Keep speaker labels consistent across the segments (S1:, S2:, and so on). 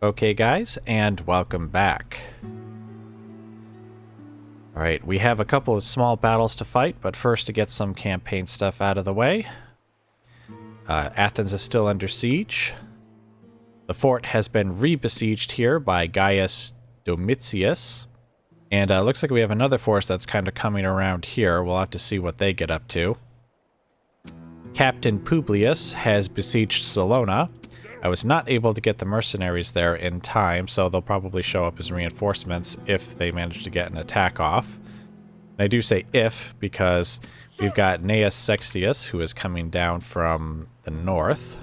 S1: Okay guys, and welcome back. Alright, we have a couple of small battles to fight, but first to get some campaign stuff out of the way. Athens is still under siege. The fort has been re-besieged here by Gaius Domitius. And looks like we have another force that's kind of coming around here. We'll have to see what they get up to. Captain Publius has besieged Salona. I was not able to get the mercenaries there in time, so they'll probably show up as reinforcements if they manage to get an attack off. And I do say if, because we've got Gnaeus Sextius, who is coming down from the north.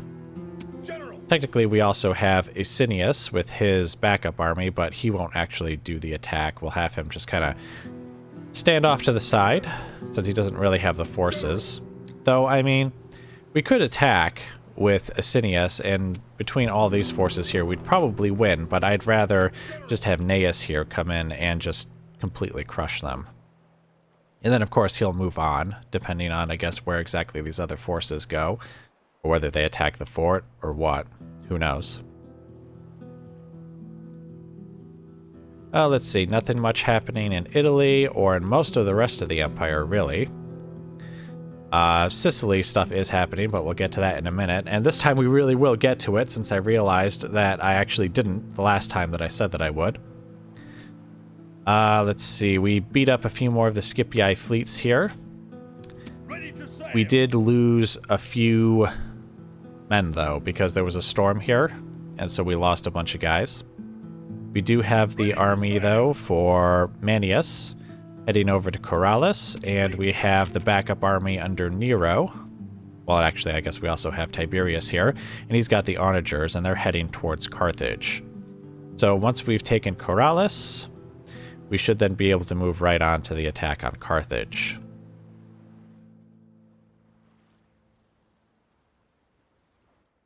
S1: Technically, we also have Asinius with his backup army, but he won't actually do the attack. We'll have him just kind of stand off to the side, since he doesn't really have the forces. Though, I mean, we could attack with Asinius, and between all these forces here, we'd probably win, but I'd rather just have Gnaeus here come in and just completely crush them. And then, of course, he'll move on, depending on, I guess, where exactly these other forces go, or whether they attack the fort, or what. Who knows? Let's see, nothing much happening in Italy, or in most of the rest of the empire, really. Sicily stuff is happening, but we'll get to that in a minute. And this time we really will get to it, since I realized that I actually didn't the last time that I said that I would. Let's see, we beat up a few more of the Scipii fleets here. We did lose a few men, though, because there was a storm here, and so we lost a bunch of guys. We do have the army, though, for Manius heading over to Corrales, and we have the backup army under Nero. Well, actually, I guess we also have Tiberius here, and he's got the onagers, and they're heading towards Carthage. So once we've taken Corrales, we should then be able to move right on to the attack on Carthage.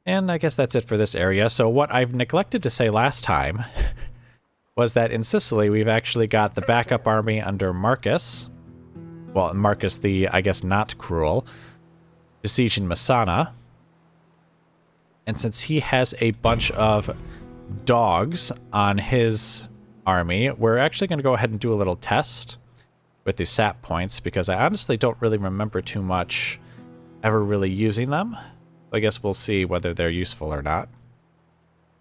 S1: And I guess that's it for this area. So what I've neglected to say last time was that in Sicily, we've actually got the backup army under Marcus. Well, Marcus the, I guess, not cruel, besieging Messana. And since he has a bunch of dogs on his army, we're actually going to go ahead and do a little test with the sap points, because I honestly don't really remember too much ever really using them. I guess we'll see whether they're useful or not.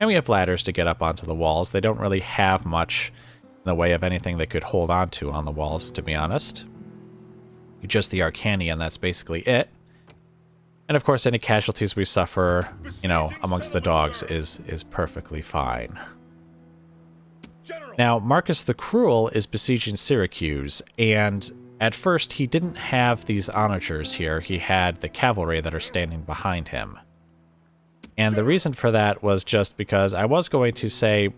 S1: And we have ladders to get up onto the walls. They don't really have much in the way of anything they could hold on to on the walls, to be honest. Just the Arcani, and that's basically it. And of course, any casualties we suffer, you know, amongst the dogs is perfectly fine. Now, Marcus the Cruel is besieging Syracuse, and at first he didn't have these onagers here. He had the cavalry that are standing behind him. And the reason for that was just because I was going to say,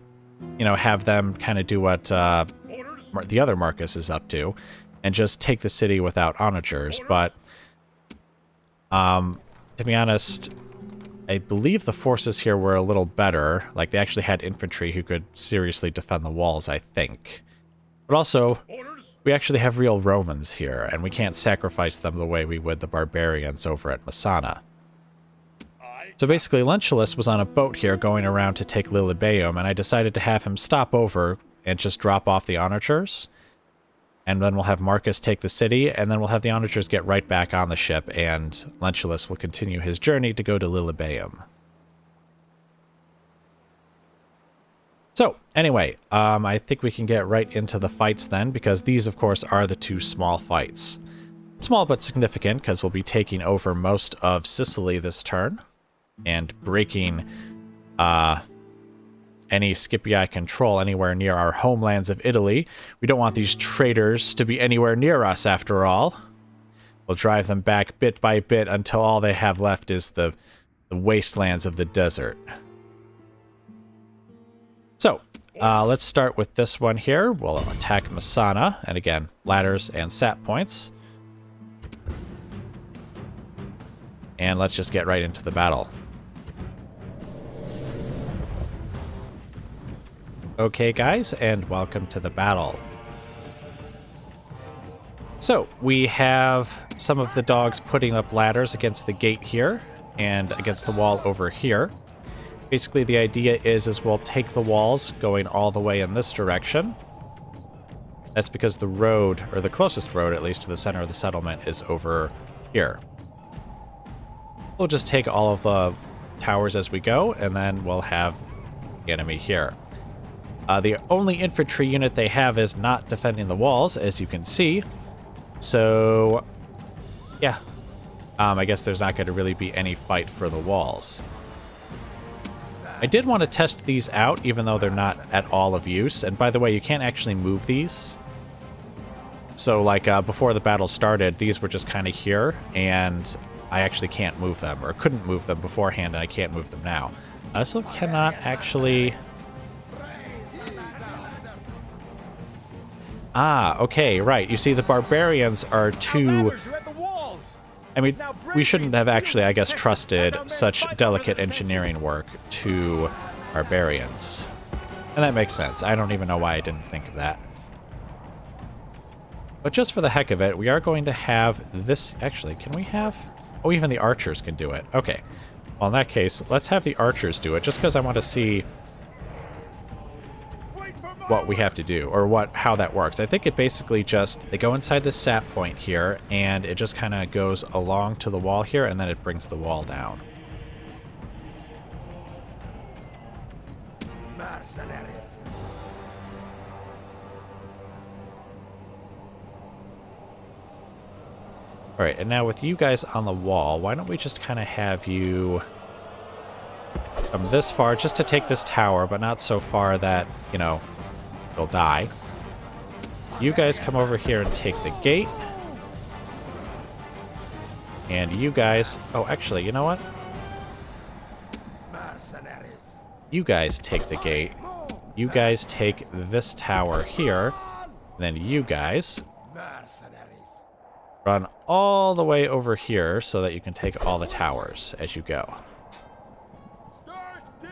S1: you know, have them kind of do what the other Marcus is up to, and just take the city without onagers. But, to be honest, I believe the forces here were a little better. Like, they actually had infantry who could seriously defend the walls, I think. But also, we actually have real Romans here, and we can't sacrifice them the way we would the barbarians over at Messana. So basically, Lentulus was on a boat here going around to take Lilybaeum, and I decided to have him stop over and just drop off the onagers. And then we'll have Marcus take the city, and then we'll have the onagers get right back on the ship, and Lentulus will continue his journey to go to Lilybaeum. So, anyway, I think we can get right into the fights then, because these, of course, are the two small fights. Small but significant, because we'll be taking over most of Sicily this turn, and breaking any Scipii control anywhere near our homelands of Italy. We don't want these traitors to be anywhere near us, after all. We'll drive them back bit by bit until all they have left is the wastelands of the desert. So, let's start with this one here. We'll attack Messana, and again, ladders and sap points. And let's just get right into the battle. Okay, guys, and welcome to the battle. So, we have some of the dogs putting up ladders against the gate here, and against the wall over here. Basically, the idea is we'll take the walls going all the way in this direction. That's because the road, or the closest road at least to the center of the settlement, is over here. We'll just take all of the towers as we go, and then we'll have the enemy here. The only infantry unit they have is not defending the walls, as you can see. So, yeah. I guess there's not going to really be any fight for the walls. I did want to test these out, even though they're not at all of use. And by the way, you can't actually move these. So, like, before the battle started, these were just kind of here, and I actually can't move them, or couldn't move them beforehand, and I can't move them now. I also cannot actually... Ah, okay, right. You see, the barbarians are too... I mean, we shouldn't have actually, I guess, trusted such delicate engineering work to barbarians. And that makes sense. I don't even know why I didn't think of that. But just for the heck of it, we are going to have this... Actually, can we have... Oh, even the archers can do it. Okay. Well, in that case, let's have the archers do it, just because I want to see what we have to do, or how that works. I think it basically just... They go inside this sap point here, and it just kind of goes along to the wall here, and then it brings the wall down. Mercenaries. Alright, and now with you guys on the wall, why don't we just kind of have you come this far just to take this tower, but not so far that, you know, you'll die. You guys come over here and take the gate. And you guys... Oh, actually, you know what? You guys take the gate. You guys take this tower here. And then you guys... run all the way over here so that you can take all the towers as you go.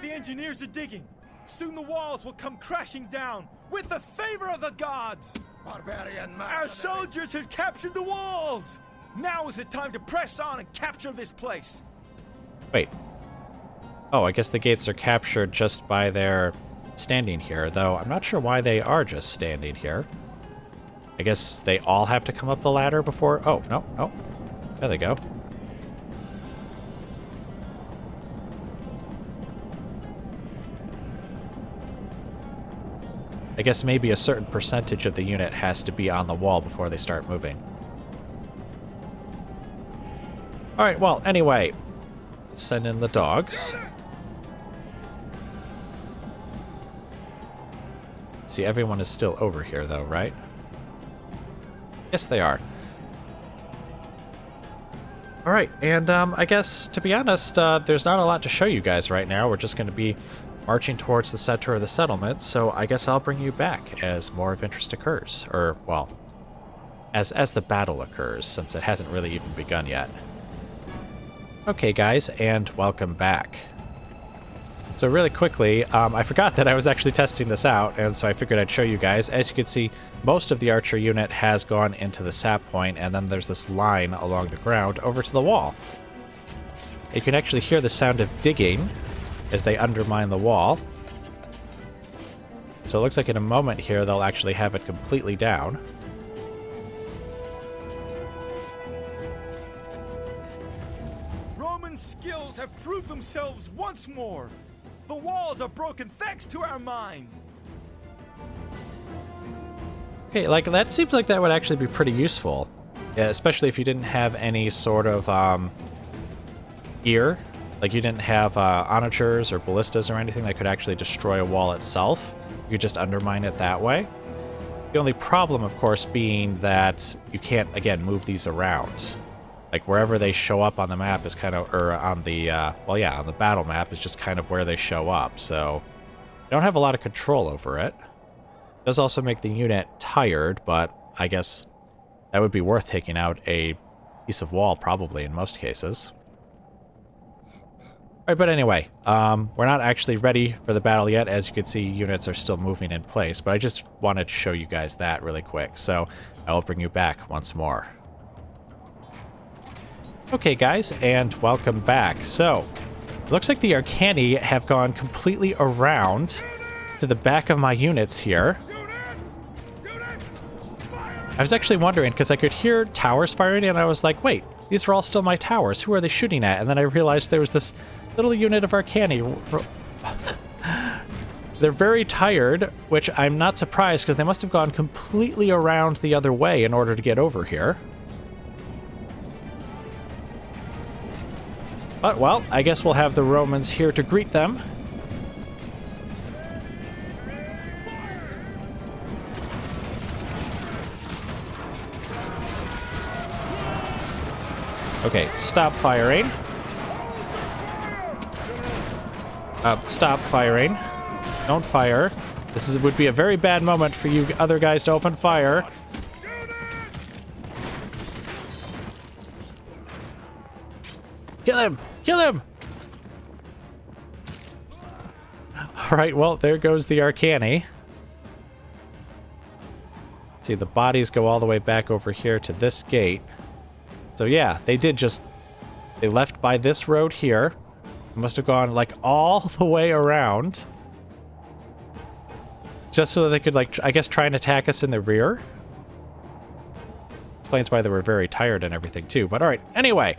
S2: The engineers are digging. Soon the walls will come crashing down with the favor of the gods. Our soldiers have captured the walls. Now is the time to press on and capture this place.
S1: Wait. Oh, I guess the gates are captured just by their standing here, though I'm not sure why they are just standing here. I guess they all have to come up the ladder before... Oh, no, no. There they go. I guess maybe a certain percentage of the unit has to be on the wall before they start moving. Alright, well, anyway. Let's send in the dogs. See, everyone is still over here, though, right? Yes, they are. Alright, and I guess, to be honest, there's not a lot to show you guys right now. We're just going to be marching towards the center of the settlement, so I guess I'll bring you back as more of interest occurs. Or, well, as the battle occurs, since it hasn't really even begun yet. Okay, guys, and welcome back. So really quickly, I forgot that I was actually testing this out, and so I figured I'd show you guys. As you can see, most of the archer unit has gone into the sap point, and then there's this line along the ground over to the wall. You can actually hear the sound of digging as they undermine the wall. So it looks like in a moment here, they'll actually have it completely down.
S2: Roman skills have proved themselves once more. The walls are broken thanks to our mines.
S1: Okay, like that seems like that would actually be pretty useful, especially if you didn't have any sort of gear, like you didn't have onagers or ballistas or anything that could actually destroy a wall itself. You could just undermine it that way. The only problem, of course, being that you can't, again, move these around. Like wherever they show up on the map is kind of, or on the, well, yeah, on the battle map is just kind of where they show up. So you don't have a lot of control over it. It does also make the unit tired, but I guess that would be worth taking out a piece of wall probably in most cases. All right, but anyway, we're not actually ready for the battle yet. As you can see, units are still moving in place, but I just wanted to show you guys that really quick. So I will bring you back once more. Okay, guys, and welcome back. So, It looks like the Arcani have gone completely around to the back of my units here. I was actually wondering, because I could hear towers firing, and I was like, wait, these are all still my towers. Who are they shooting at? And then I realized there was this little unit of Arcani. They're very tired, which I'm not surprised, because they must have gone completely around the other way in order to get over here. But, well, I guess we'll have the Romans here to greet them. Okay, stop firing. Stop firing. Don't fire. This would be a very bad moment for you other guys to open fire. Kill him! Kill him! Alright, well, there goes the Arcani. See, the bodies go all the way back over here to this gate. So yeah, they left by this road here. Must have gone, like, all the way around. Just so they could, like, I guess try and attack us in the rear. Explains why they were very tired and everything, too. But alright, anyway.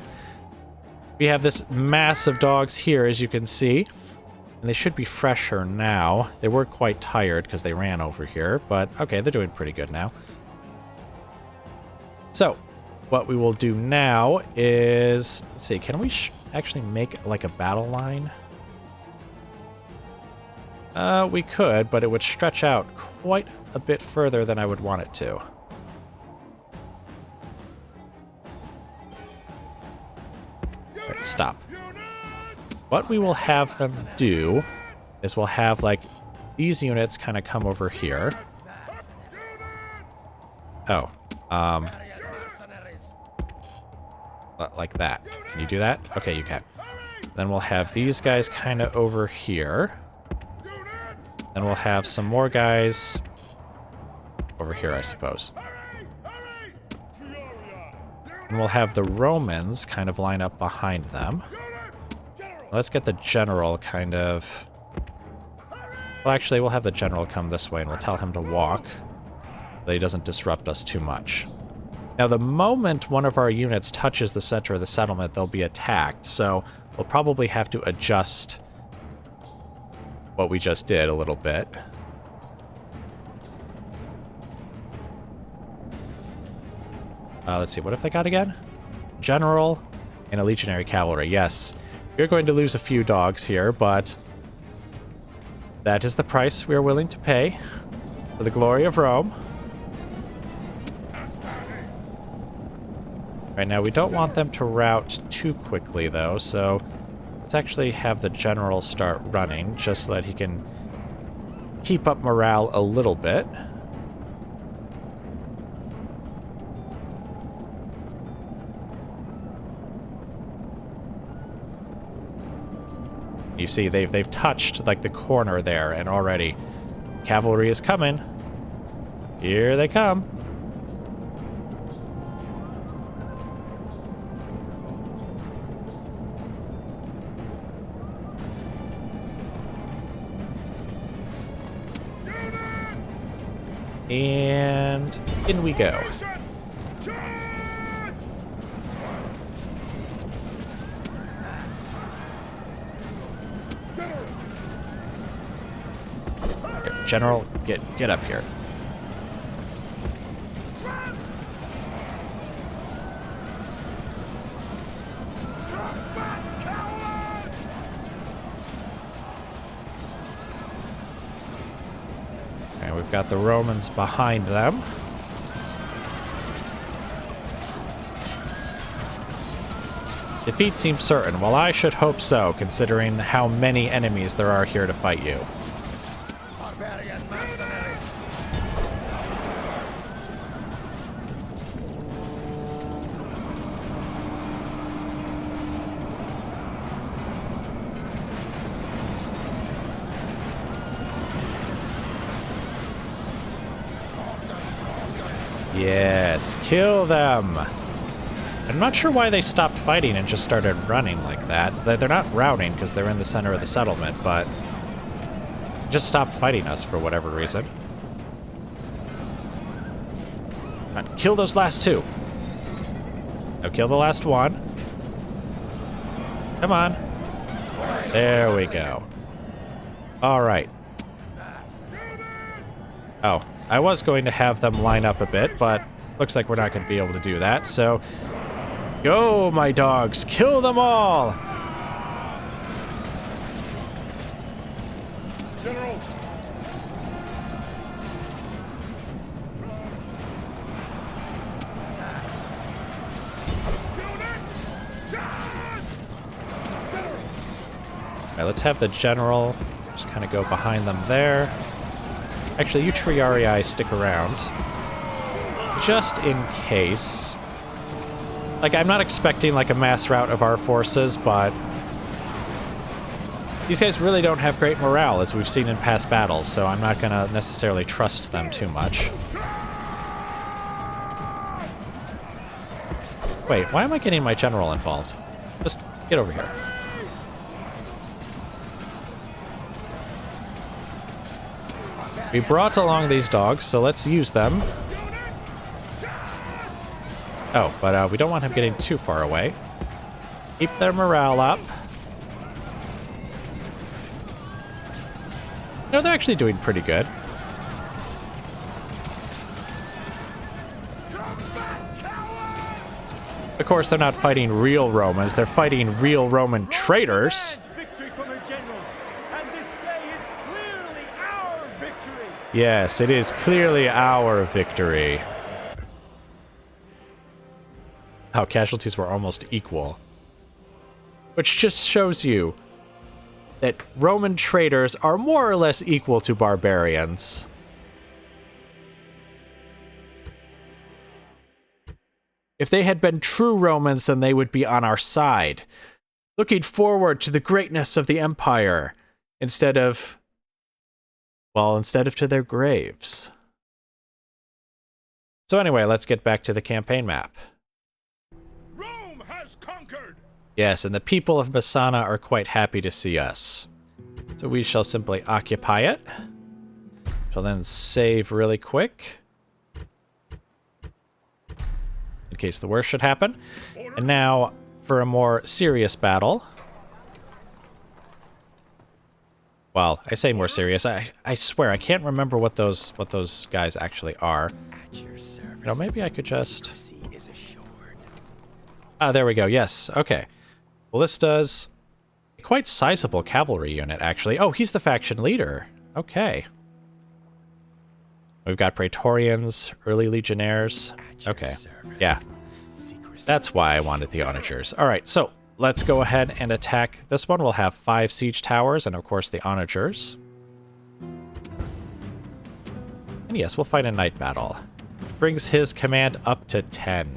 S1: We have this mass of dogs here, as you can see. And they should be fresher now. They were quite tired because they ran over here. But, okay, they're doing pretty good now. So, what we will do now is... Let's see, can we actually make, like, a battle line? We could, but it would stretch out quite a bit further than I would want it to. Right, stop. What we will have them do is we'll have, like, these units kind of come over here. Oh, like that. Can you do that? Okay, you can. Then we'll have these guys kind of over here. Then we'll have some more guys over here, I suppose. And we'll have the Romans kind of line up behind them. Let's get the general kind of... Well, actually, we'll have the general come this way and we'll tell him to walk, so he doesn't disrupt us too much. Now, the moment one of our units touches the center of the settlement, they'll be attacked, so we'll probably have to adjust what we just did a little bit. Let's see, what have they got again? General and a legionary cavalry. Yes, we're going to lose a few dogs here, but that is the price we are willing to pay for the glory of Rome. Right now, we don't want them to rout too quickly, though, so let's actually have the general start running, just so that he can keep up morale a little bit. You see, they've touched, like, the corner there, and already cavalry is coming. Here they come. And in we go. General, get up here. And we've got the Romans behind them. Defeat seems certain. Well, I should hope so, considering how many enemies there are here to fight you. Yes, kill them. I'm not sure why they stopped fighting and just started running like that. They're not routing because they're in the center of the settlement, but just stopped fighting us for whatever reason. Right, kill those last two. Now kill the last one. Come on. There we go. All right. Oh, I was going to have them line up a bit, but looks like we're not going to be able to do that, so go, my dogs! Kill them all!
S2: General!
S1: Alright, let's have the general just kind of go behind them there. Actually, you Triarii stick around. Just in case. Like, I'm not expecting, like, a mass rout of our forces, but these guys really don't have great morale, as we've seen in past battles, so I'm not gonna necessarily trust them too much. Wait, why am I getting my general involved? Just get over here. We brought along these dogs, so let's use them. Oh, but we don't want him getting too far away. Keep their morale up. No, they're actually doing pretty good. Of course, they're not fighting real Romans. They're fighting real Roman traitors.
S2: Victory from her generals, and this day is clearly our victory.
S1: Yes, it is clearly our victory. How casualties were almost equal. Which just shows you that Roman traitors are more or less equal to barbarians. If they had been true Romans, then they would be on our side, looking forward to the greatness of the empire, instead of to their graves. So anyway, let's get back to the campaign map.
S2: Rome has conquered.
S1: Yes, and the people of Messana are quite happy to see us. So we shall simply occupy it. Shall then save really quick, in case the worst should happen. And now, for a more serious battle. Well, I say more serious. I swear, I can't remember what those guys actually are. You know, maybe I could just... Ah, there we go. Yes. Okay. Well, this does a quite sizable cavalry unit, actually. Oh, he's the faction leader. Okay. We've got Praetorians, early legionnaires. Okay. Yeah. That's why I wanted the onagers. All right, so let's go ahead and attack. This one will have 5 siege towers and, of course, the onagers. And yes, we'll fight a night battle. Brings his command up to 10.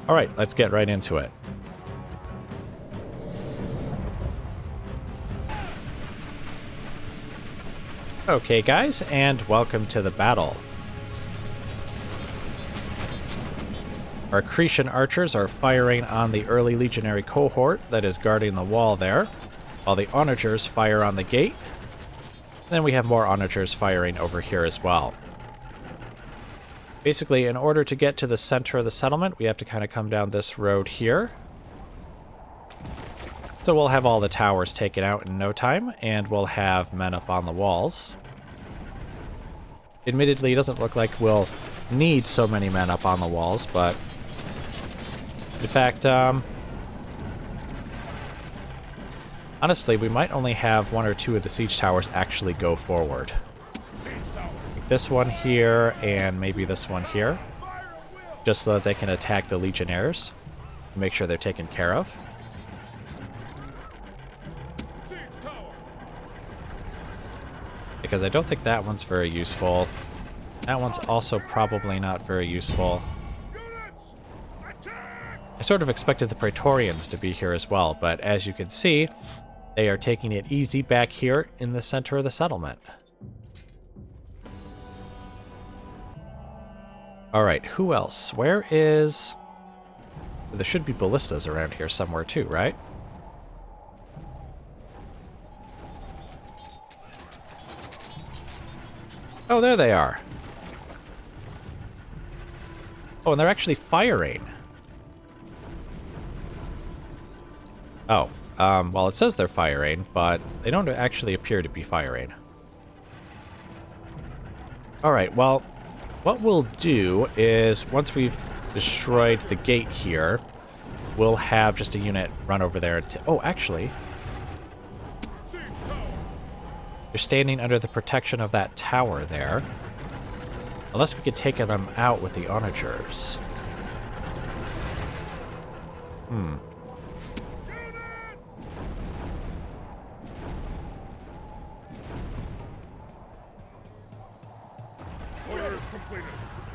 S1: All right, let's get right into it. Okay, guys, and welcome to the battle. Our Cretan archers are firing on the early legionary cohort that is guarding the wall there, while the onagers fire on the gate. Then we have more onagers firing over here as well. Basically, in order to get to the center of the settlement, we have to kind of come down this road here. So we'll have all the towers taken out in no time, and we'll have men up on the walls. Admittedly, it doesn't look like we'll need so many men up on the walls, but... in fact, honestly, we might only have 1 or 2 of the siege towers actually go forward. Like this one here, and maybe this one here. Just so that they can attack the legionnaires. Make sure they're taken care of. Because I don't think that one's very useful. That one's also probably not very useful. I sort of expected the Praetorians to be here as well, but as you can see, they are taking it easy back here in the center of the settlement. Alright, who else? Where is... There should be ballistas around here somewhere too, right? Oh, there they are. Oh, and they're actually firing. Oh, well, it says they're firing, but they don't actually appear to be firing. Alright, well, what we'll do is, once we've destroyed the gate here, we'll have just a unit run over there to... Oh, actually... They're standing under the protection of that tower there. Unless we could take them out with the onagers.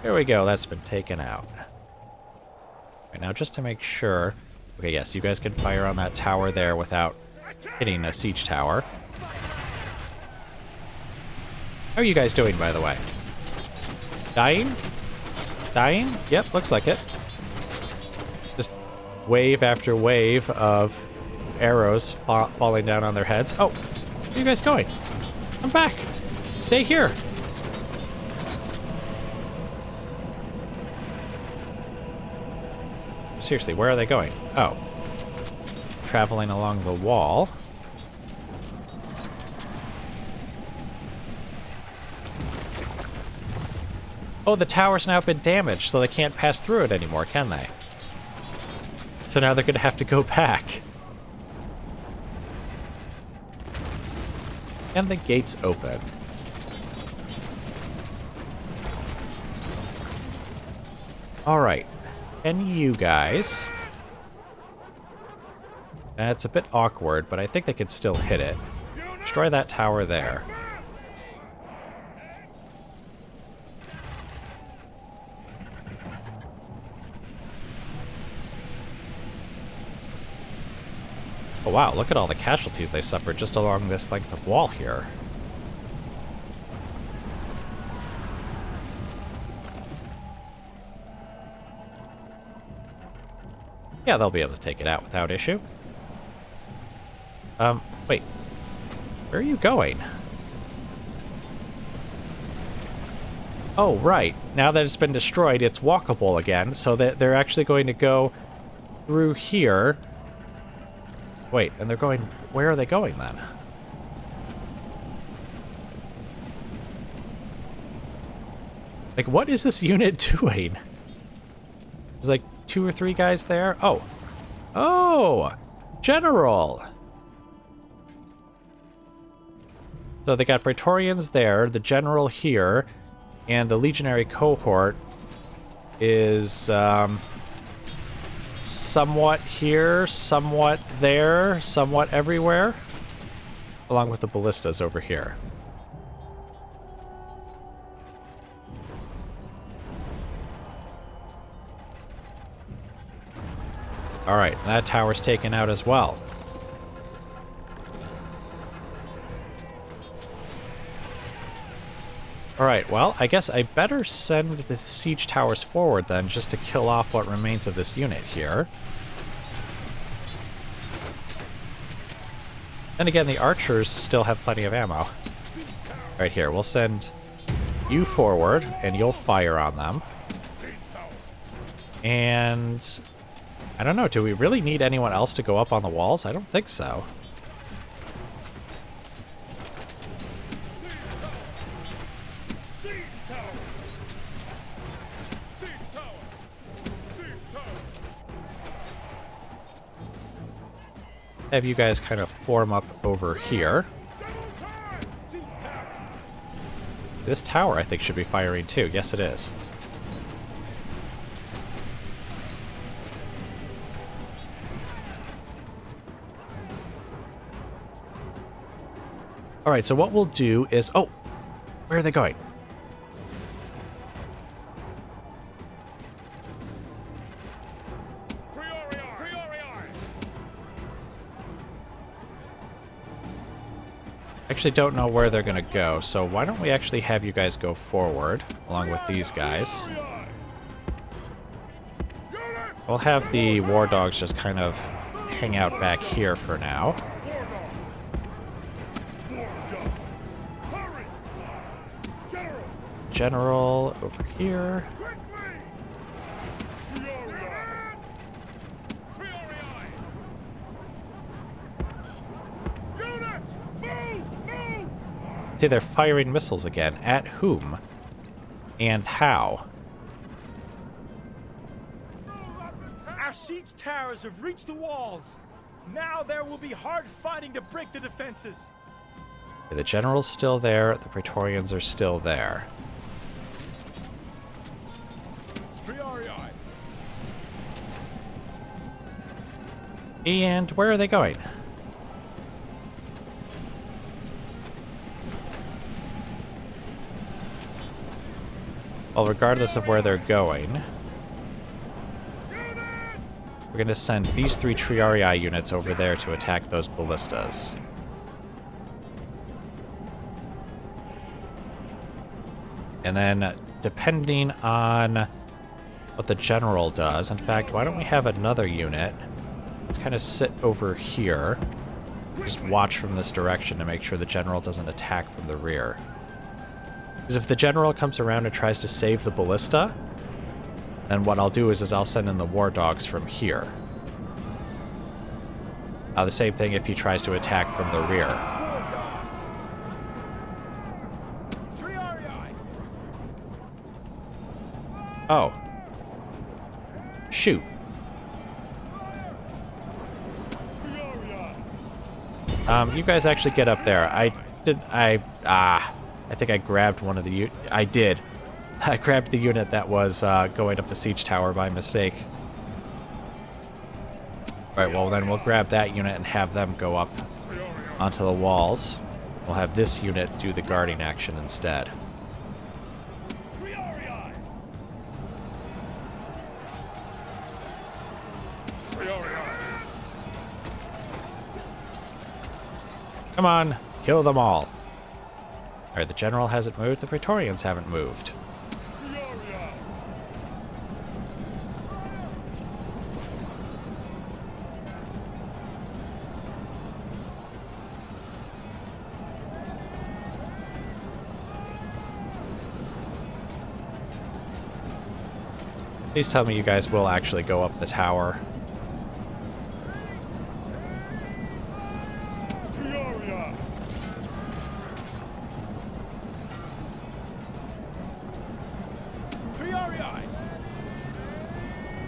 S1: There we go, that's been taken out. Right, now just to make sure... Okay, yes, you guys can fire on that tower there without hitting a siege tower. How are you guys doing, by the way? Dying? Dying? Yep, looks like it. Just wave after wave of arrows falling down on their heads. Oh, where are you guys going? Come back! Stay here! Seriously, where are they going? Oh. Traveling along the wall. Oh, the tower's now been damaged, so they can't pass through it anymore, can they? So now they're gonna have to go back. And the gate's open. Alright. Can you guys... That's a bit awkward, but I think they could still hit it. Destroy that tower there. Oh wow, look at all the casualties they suffered just along this length of wall here. Yeah, they'll be able to take it out without issue. Wait. Where are you going? Oh, right. Now that it's been destroyed, it's walkable again, so that they're actually going to go through here. Wait, and they're going... Where are they going, then? Like, what is this unit doing? There's like 2 or 3 guys there. Oh. Oh! General! So they got Praetorians there, the General here, and the Legionary cohort is somewhat here, somewhat there, somewhat everywhere, along with the ballistas over here. Alright, that tower's taken out as well. Alright, well, I guess I better send the siege towers forward then, just to kill off what remains of this unit here. Then again, the archers still have plenty of ammo. Right here, we'll send you forward, and you'll fire on them. And... I don't know, do we really need anyone else to go up on the walls? I don't think so. Have you guys kind of form up over here. This tower, I think, should be firing too. Yes, it is. Alright, so what we'll do is... Oh! Where are they going? Actually don't know where they're gonna go, so why don't we actually have you guys go forward along with these guys. We'll have the war dogs just kind of hang out back here for now. General over here. See, they're firing missiles again. At whom? And how?
S2: Our siege towers have reached the walls. Now there will be hard fighting to break the defenses.
S1: The general's still there. The Praetorians are still there. And where are they going? Well, regardless of where they're going, we're going to send these 3 Triarii units over there to attack those ballistas. And then, depending on what the general does, in fact, why don't we have another unit? Let's kind of sit over here. Just watch from this direction to make sure the general doesn't attack from the rear. Because if the general comes around and tries to save the ballista, then what I'll do is I'll send in the war dogs from here. The same thing if he tries to attack from the rear. Oh. Shoot. You guys actually get up there. I think I grabbed one of the I did. I grabbed the unit that was going up the siege tower by mistake. Alright, well then we'll grab that unit and have them go up onto the walls. We'll have this unit do the guarding action instead. Come on, kill them all. Alright, the general hasn't moved, the Praetorians haven't moved. Please tell me you guys will actually go up the tower.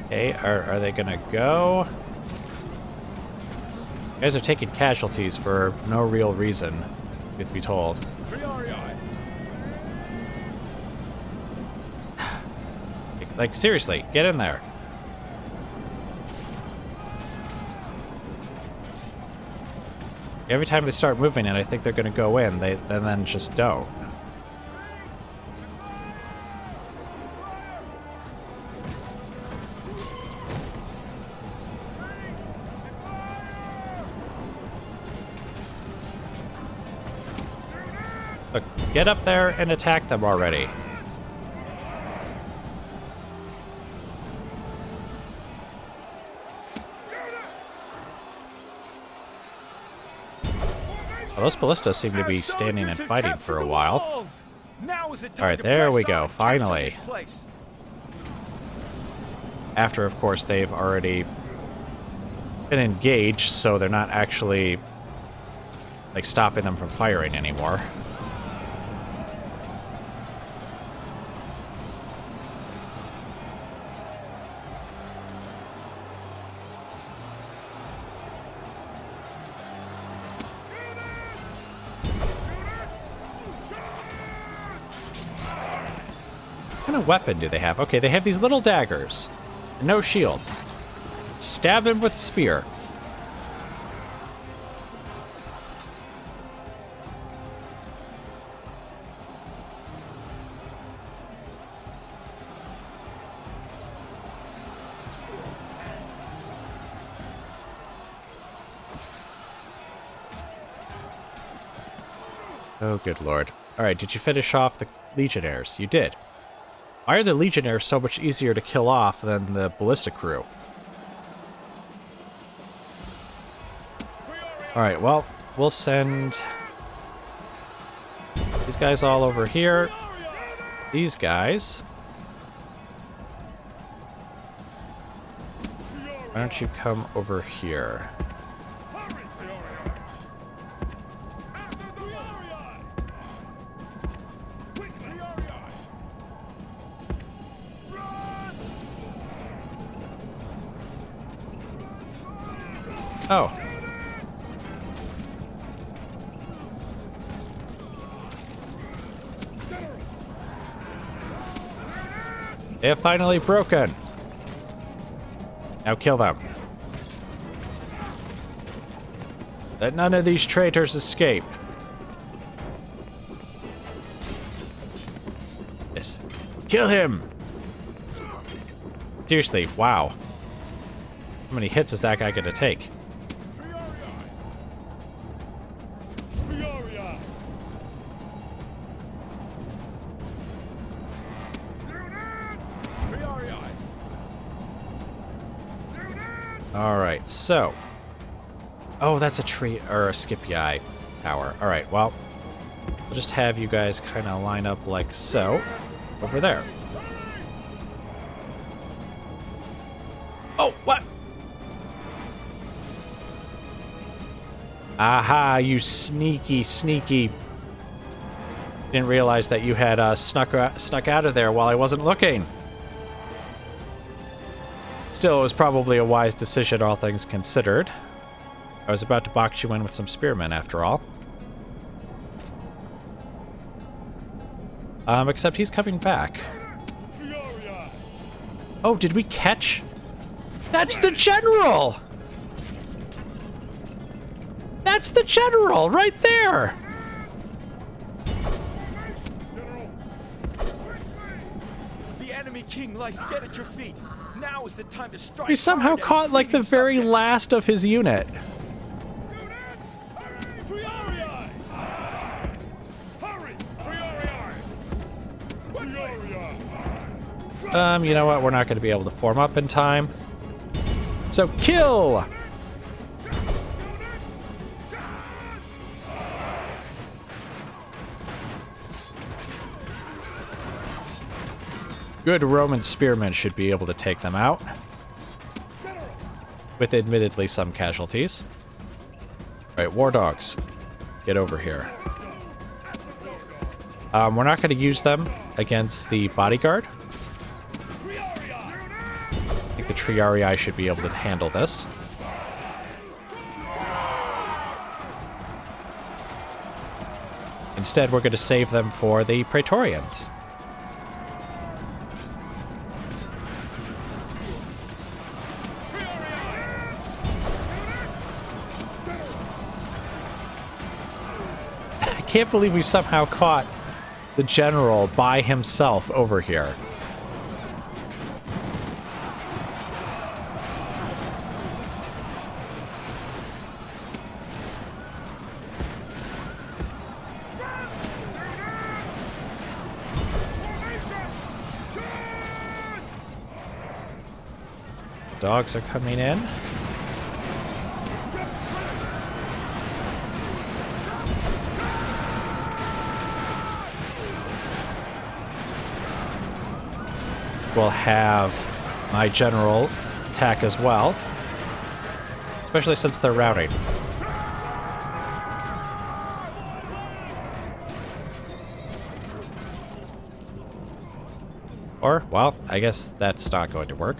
S1: Okay, are they gonna go? You guys are taking casualties for no real reason, truth be told. Like, seriously, get in there. Every time they start moving and I think they're gonna go in, they then just don't. Look, get up there and attack them already. Well, those ballistas seem to be standing and fighting for a while. Alright, there we go, finally. After, of course, they've already been engaged, so they're not actually, like, stopping them from firing anymore. What kind of weapon do they have? Okay, they have these little daggers. No shields. Stab him with a spear. Oh, good lord. Alright, did you finish off the Legionnaires? You did. Why are the Legionnaires so much easier to kill off than the ballista crew? Alright, well, we'll send these guys all over here. These guys. Why don't you come over here? Oh. They have finally broken. Now kill them. Let none of these traitors escape. Yes. Kill him! Seriously, wow. How many hits is that guy gonna take? Alright, so. Oh, that's a tree or a Scipii tower. Alright, well, we'll just have you guys kind of line up like so. Over there. Oh, what? Aha, you sneaky, sneaky. Didn't realize that you had snuck out of there while I wasn't looking. Still, it was probably a wise decision, all things considered. I was about to box you in with some spearmen, after all. Except he's coming back. Oh, did we catch? That's the general! That's the general, right there!
S2: The enemy king lies dead at your feet. Now is the time to strike.
S1: We somehow caught like the very last of his unit. You know what? We're not going to be able to form up in time. So kill! Good Roman spearmen should be able to take them out. With admittedly some casualties. Alright, war dogs. Get over here. We're not going to use them against the bodyguard. I think the Triarii should be able to handle this. Instead, we're going to save them for the Praetorians. I can't believe we somehow caught the general by himself over here. Dogs are coming in. We'll have my general attack as well, especially since they're routing. Or, well, I guess that's not going to work.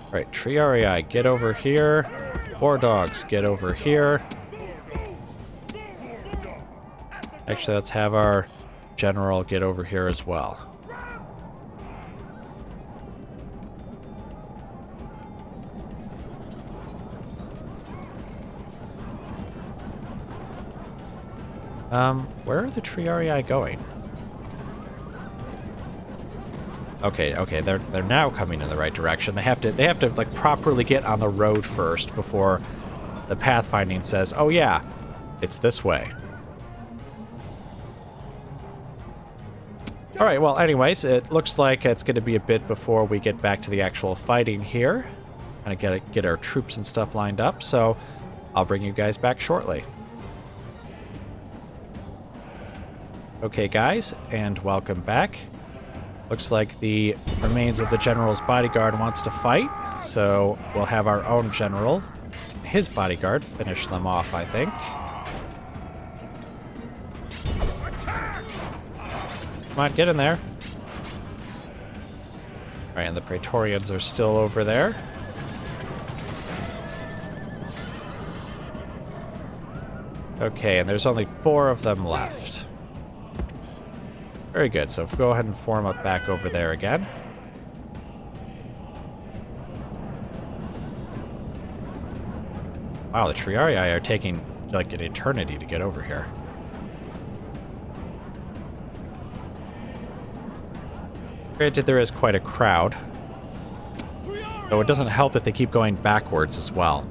S1: Alright, Triarii, get over here. War dogs, get over here. Actually, let's have our general get over here as well. Where are the Triarii going? Okay, they're now coming in the right direction. They have to like properly get on the road first before the pathfinding says, "Oh yeah, it's this way." Alright, well, anyways, it looks like it's going to be a bit before we get back to the actual fighting here. Kind of get our troops and stuff lined up, so I'll bring you guys back shortly. Okay, guys, and welcome back. Looks like the remains of the general's bodyguard wants to fight, so we'll have our own general, his bodyguard, finish them off, I think. Come on, get in there. Alright, and the Praetorians are still over there. Okay, and there's only 4 of them left. Very good, so go ahead and form up back over there again. Wow, the Triarii are taking like an eternity to get over here. Granted, there is quite a crowd, though it doesn't help that they keep going backwards as well.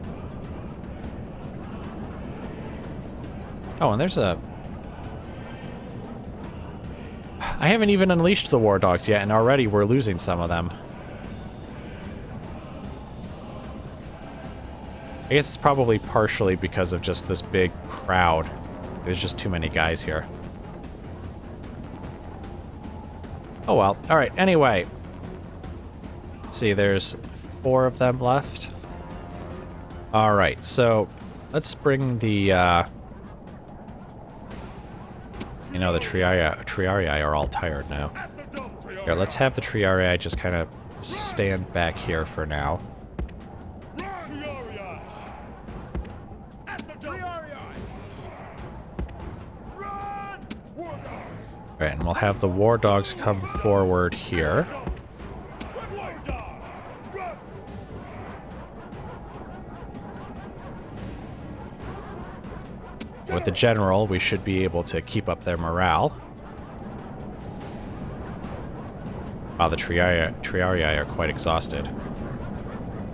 S1: Oh, and there's a... I haven't even unleashed the war dogs yet, and already we're losing some of them. I guess it's probably partially because of just this big crowd. There's just too many guys here. Oh well. Alright, anyway. Let's see, there's 4 of them left. Alright, so let's bring the... You know, the Triarii are all tired now. Here, let's have the Triarii just kind of stand back here for now. Alright, and we'll have the war dogs come forward here. With the general, we should be able to keep up their morale. Wow, the Triarii are quite exhausted.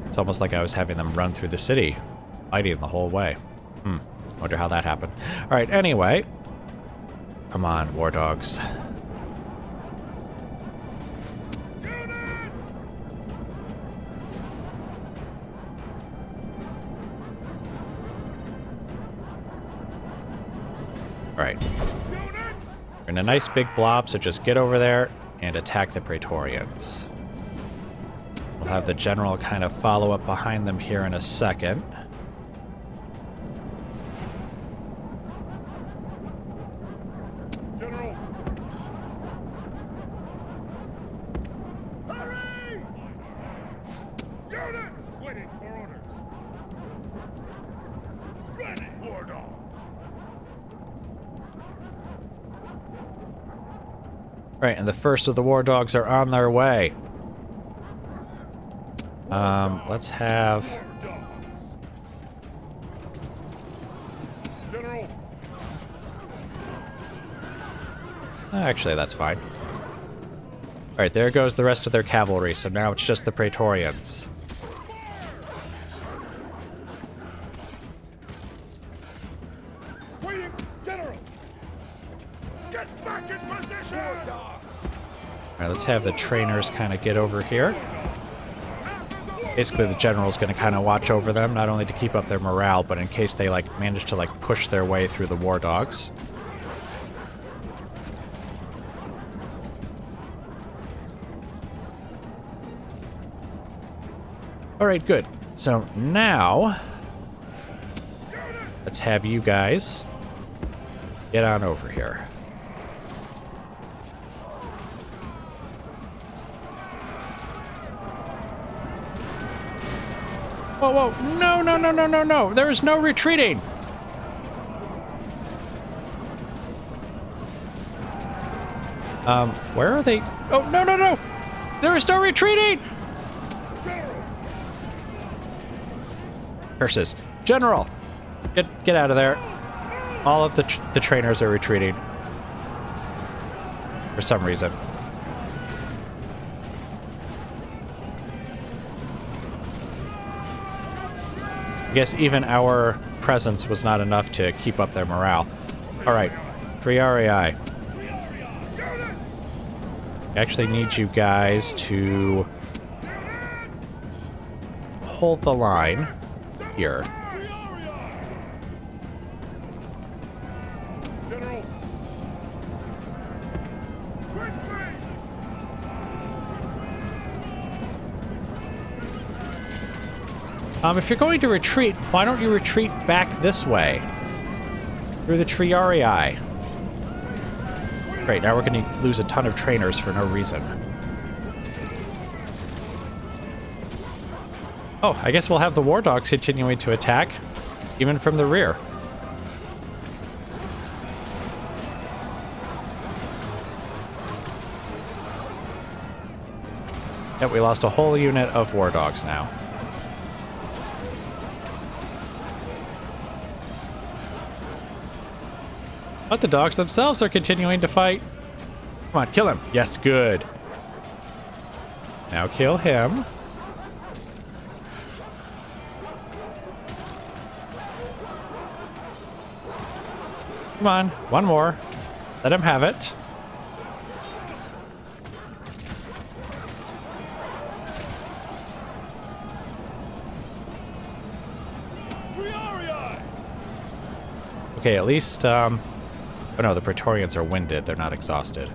S1: It's almost like I was having them run through the city, fighting the whole way. Wonder how that happened. Alright, anyway. Come on, war dogs. Alright. We're in a nice big blob, so just get over there and attack the Praetorians. We'll have the general kind of follow up behind them here in a second.
S2: General! Hurry! Units! Waiting for orders. Ready, war dog!
S1: Right, and the first of the war dogs are on their way. Let's have...
S2: General!
S1: Actually, that's fine. Alright, there goes the rest of their cavalry, so now it's just the Praetorians.
S2: Waiting! General! Get back in position!
S1: Alright, let's have the trainers kind of get over here. Basically, the general's going to kind of watch over them, not only to keep up their morale, but in case they, like, manage to, like, push their way through the war dogs. Alright, good. So now, let's have you guys get on over here. Whoa, whoa, no, no, no, no, no, no. There is no retreating. Where are they? Oh, no, no, no. There is no retreating. Curses. General, get out of there. All of the trainers are retreating. For some reason. I guess even our presence was not enough to keep up their morale. Alright, Triarii. I actually need you guys to hold the line here. If you're going to retreat, why don't you retreat back this way? Through the Triarii. Great, now we're going to lose a ton of trainers for no reason. Oh, I guess we'll have the war dogs continuing to attack, even from the rear. Yep, we lost a whole unit of war dogs now. But the dogs themselves are continuing to fight. Come on, kill him. Yes, good. Now kill him. Come on, one more. Let him have it. Okay, at least, oh no, the Praetorians are winded. They're not exhausted.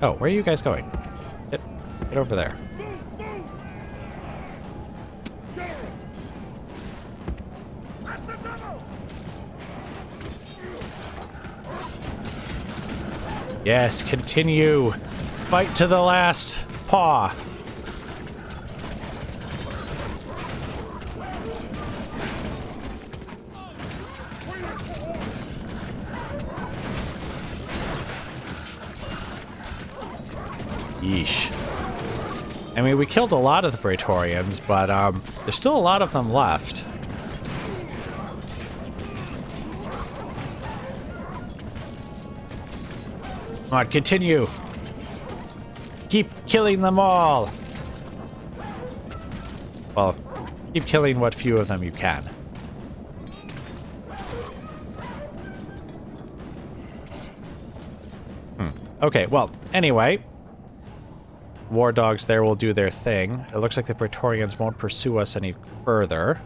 S1: Oh, where are you guys going? Get over there. Yes, continue. Fight to the last paw. Yeesh. I mean, we killed a lot of the Praetorians, but there's still a lot of them left. Come on, continue. Keep killing them all. Well, keep killing what few of them you can. Okay, well, anyway. War dogs there will do their thing. It looks like the Praetorians won't pursue us any further.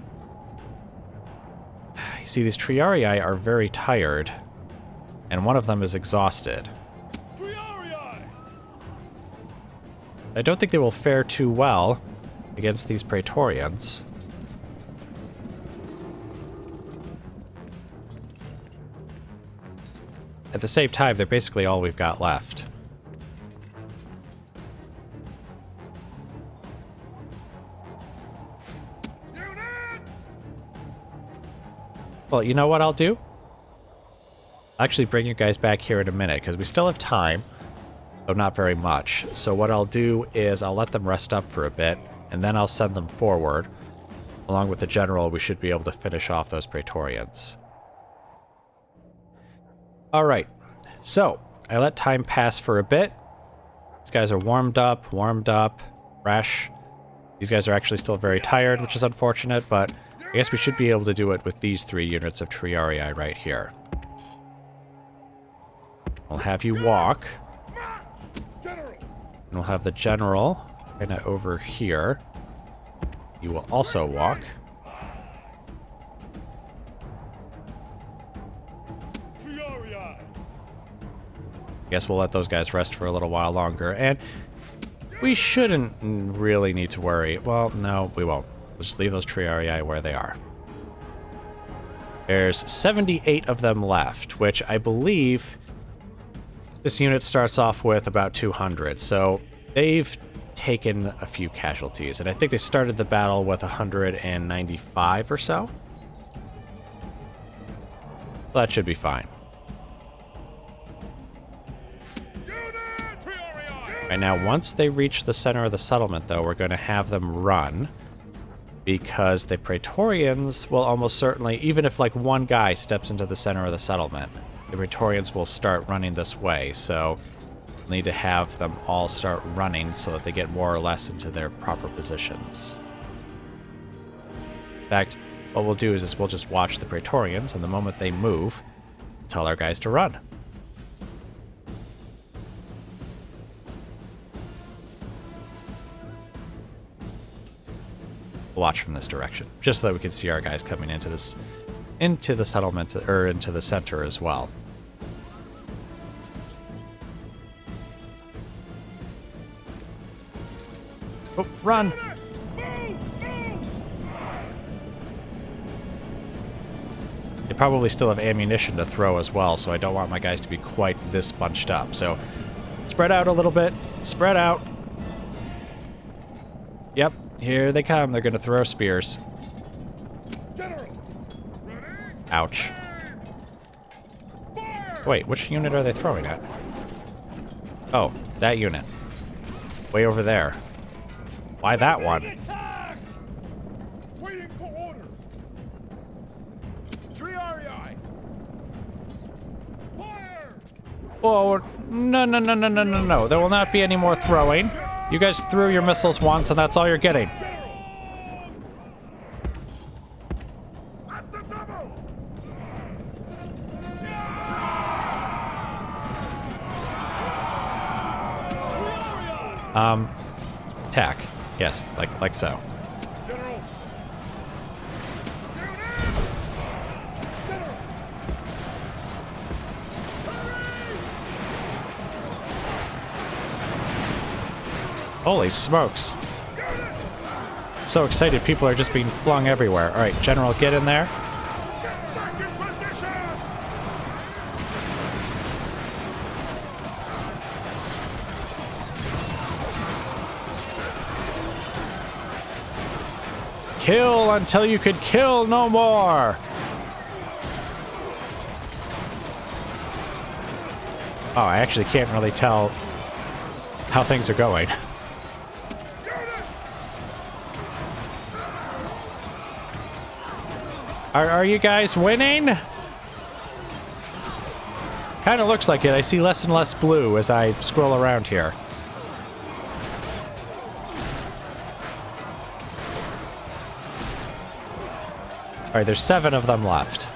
S1: You see, these Triarii are very tired, and one of them is exhausted. I don't think they will fare too well against these Praetorians. At the same time, they're basically all we've got left. Well, you know what I'll do? I'll actually bring you guys back here in a minute, because we still have time. Though not very much. So what I'll do is I'll let them rest up for a bit, and then I'll send them forward. Along with the general, we should be able to finish off those Praetorians. Alright, so I let time pass for a bit. These guys are warmed up, fresh. These guys are actually still very tired, which is unfortunate, but I guess we should be able to do it with these 3 units of Triarii right here. I'll have you walk. And we'll have the general kind of over here. You will also walk. Guess we'll let those guys rest for a little while longer. And we shouldn't really need to worry. Well, no, we won't. We'll just leave those Triarii where they are. There's 78 of them left, which I believe this unit starts off with about 200. So they've taken a few casualties, and I think they started the battle with 195 or so. That should be fine. Right now, once they reach the center of the settlement, though, we're going to have them run, because the Praetorians will almost certainly, even if like one guy steps into the center of the settlement, the Praetorians will start running this way, so we'll need to have them all start running so that they get more or less into their proper positions. fact, what we'll do is we'll just watch the Praetorians, and the moment they move, tell our guys to run. Watch from this direction, just so that we can see our guys coming into the settlement, or into the center as well. Oh, run! They probably still have ammunition to throw as well, so I don't want my guys to be quite this bunched up. So spread out a little bit. Spread out. Yep, here they come. They're going to throw spears. Ouch. Wait, which unit are they throwing at? Oh, that unit. Way over there. Why that one?
S2: Waiting for order. Fire!
S1: Oh, no. There will not be any more throwing. You guys threw your missiles once, and that's all you're getting. Attack. Yes, like so. Holy smokes. So excited, people are just being flung everywhere. Alright, General, get in there. Kill until you could kill no more! Oh, I actually can't really tell how things are going. Are you guys winning? Kind of looks like it. I see less and less blue as I scroll around here. Alright, there's 7 of them left.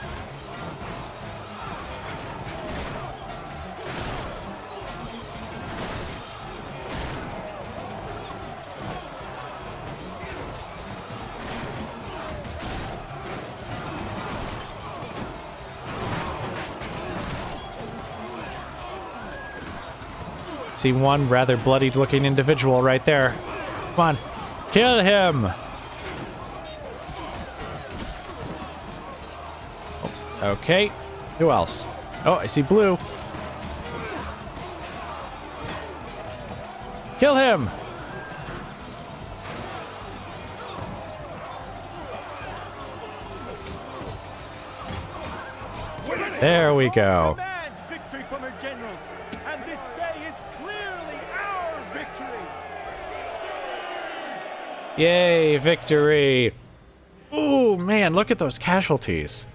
S1: See one rather bloodied looking individual right there. Come on, kill him! Okay, who else? Oh, I see blue. Kill him! There we go.
S2: Demands victory from her generals, and this day is clearly our victory.
S1: Yay, victory! Ooh, man, look at those casualties.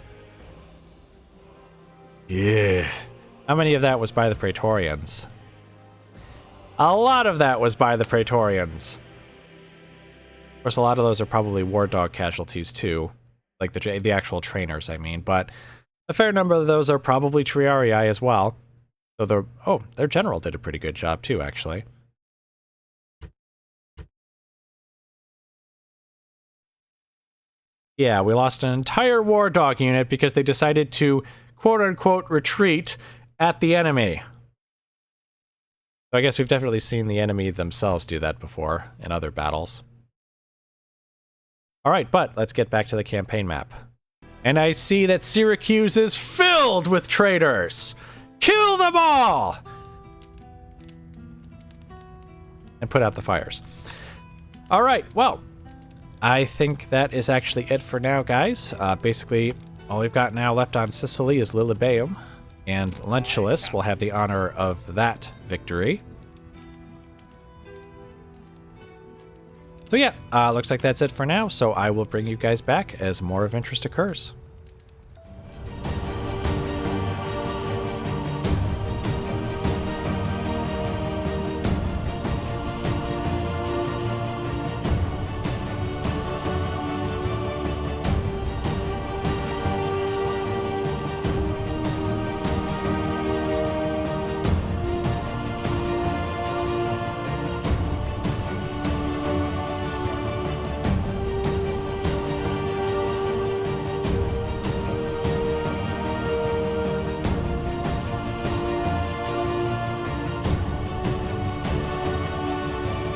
S1: Yeah. How many of that was by the Praetorians? A lot of that was by the Praetorians. Of course, a lot of those are probably war dog casualties too. Like the actual trainers, I mean. But a fair number of those are probably Triarii as well. So their general did a pretty good job too, actually. Yeah, we lost an entire war dog unit because they decided to quote-unquote retreat at the enemy. So I guess we've definitely seen the enemy themselves do that before in other battles. Alright, but let's get back to the campaign map. And I see that Syracuse is filled with traitors! Kill them all! And put out the fires. Alright, well, I think that is actually it for now, guys. Basically, all we've got now left on Sicily is Lilybaeum, and Lentulus will have the honor of that victory. So yeah, looks like that's it for now, so I will bring you guys back as more of interest occurs.